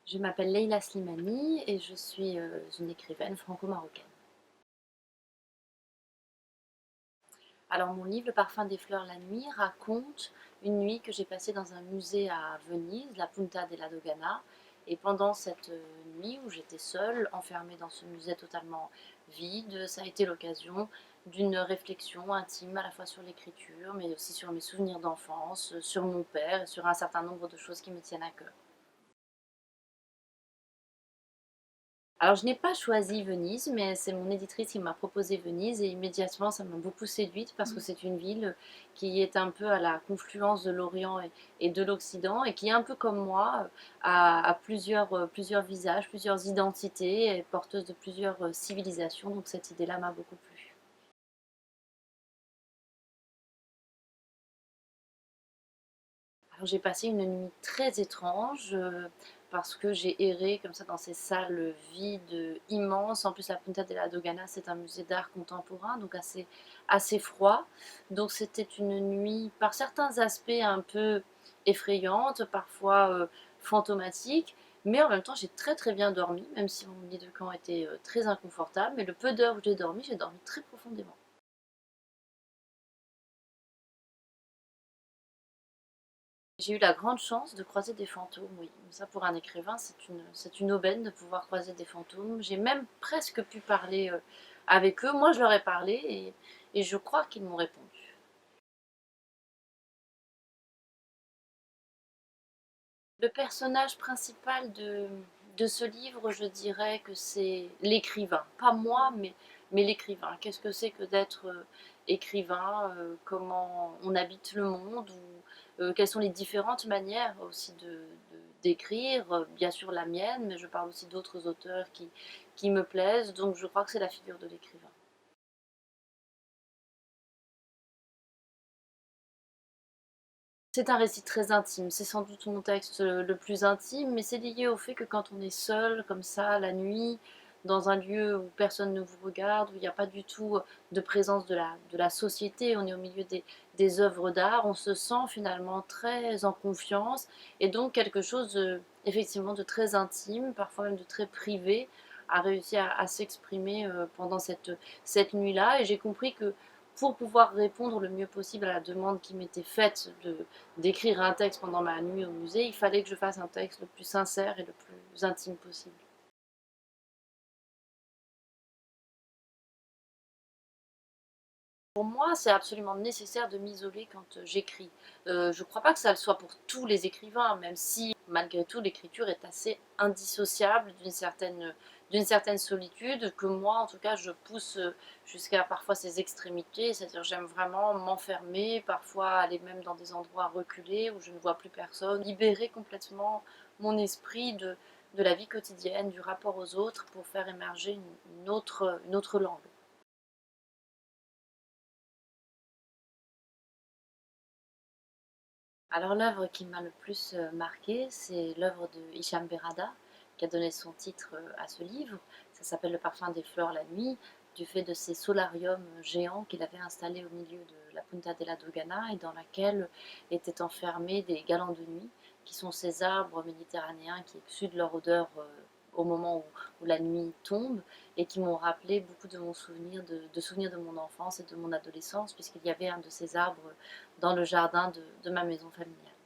Je m'appelle Leïla Slimani et je suis une écrivaine franco-marocaine. Alors mon livre Le parfum des fleurs la nuit raconte une nuit que j'ai passée dans un musée à Venise, la Punta della Dogana. Et pendant cette nuit où j'étais seule, enfermée dans ce musée totalement vide, ça a été l'occasion d'une réflexion intime à la fois sur l'écriture, mais aussi sur mes souvenirs d'enfance, sur mon père et sur un certain nombre de choses qui me tiennent à cœur. Alors je n'ai pas choisi Venise, mais c'est mon éditrice qui m'a proposé Venise et immédiatement ça m'a beaucoup séduite parce que c'est une ville qui est un peu à la confluence de l'Orient et de l'Occident et qui est un peu comme moi, a plusieurs visages, plusieurs identités et porteuse de plusieurs civilisations, donc cette idée-là m'a beaucoup plu. Alors j'ai passé une nuit très étrange parce que j'ai erré comme ça dans ces salles vides, immenses. En plus, la Punta della Dogana, c'est un musée d'art contemporain, donc assez froid. Donc c'était une nuit, par certains aspects, un peu effrayante, parfois fantomatique. Mais en même temps, j'ai très très bien dormi, même si mon lit de camp était très inconfortable. Mais le peu d'heures où j'ai dormi très profondément. J'ai eu la grande chance de croiser des fantômes, oui. Ça, pour un écrivain, c'est une aubaine de pouvoir croiser des fantômes. J'ai même presque pu parler avec eux. Moi, je leur ai parlé et je crois qu'ils m'ont répondu. Le personnage principal de ce livre, je dirais que c'est l'écrivain. Pas moi, mais l'écrivain. Qu'est-ce que c'est que d'être écrivain, comment on habite le monde, ou quelles sont les différentes manières aussi d'écrire. Bien sûr la mienne, mais je parle aussi d'autres auteurs qui me plaisent. Donc je crois que c'est la figure de l'écrivain. C'est un récit très intime, c'est sans doute mon texte le plus intime, mais c'est lié au fait que quand on est seul, comme ça, la nuit, dans un lieu où personne ne vous regarde, où il n'y a pas du tout de présence de la société, on est au milieu des œuvres d'art, on se sent finalement très en confiance, et donc quelque chose effectivement de très intime, parfois même de très privé, a réussi à s'exprimer pendant cette nuit-là, et j'ai compris que pour pouvoir répondre le mieux possible à la demande qui m'était faite d'écrire un texte pendant ma nuit au musée, il fallait que je fasse un texte le plus sincère et le plus intime possible. Pour moi, c'est absolument nécessaire de m'isoler quand j'écris. Je ne crois pas que ça le soit pour tous les écrivains, même si malgré tout l'écriture est assez indissociable d'une certaine solitude que moi, en tout cas, je pousse jusqu'à parfois ces extrémités. C'est-à-dire j'aime vraiment m'enfermer, parfois aller même dans des endroits reculés où je ne vois plus personne, libérer complètement mon esprit de la vie quotidienne, du rapport aux autres pour faire émerger une autre langue. Alors l'œuvre qui m'a le plus marquée, c'est l'œuvre de Hicham Berrada, qui a donné son titre à ce livre. Ça s'appelle Le parfum des fleurs la nuit, du fait de ces solariums géants qu'il avait installés au milieu de la Punta della Dogana et dans laquelle étaient enfermés des galants de nuit, qui sont ces arbres méditerranéens qui exudent leur odeur au moment où la nuit tombe et qui m'ont rappelé beaucoup de mon souvenir, de souvenirs de mon enfance et de mon adolescence, puisqu'il y avait un de ces arbres dans le jardin de ma maison familiale.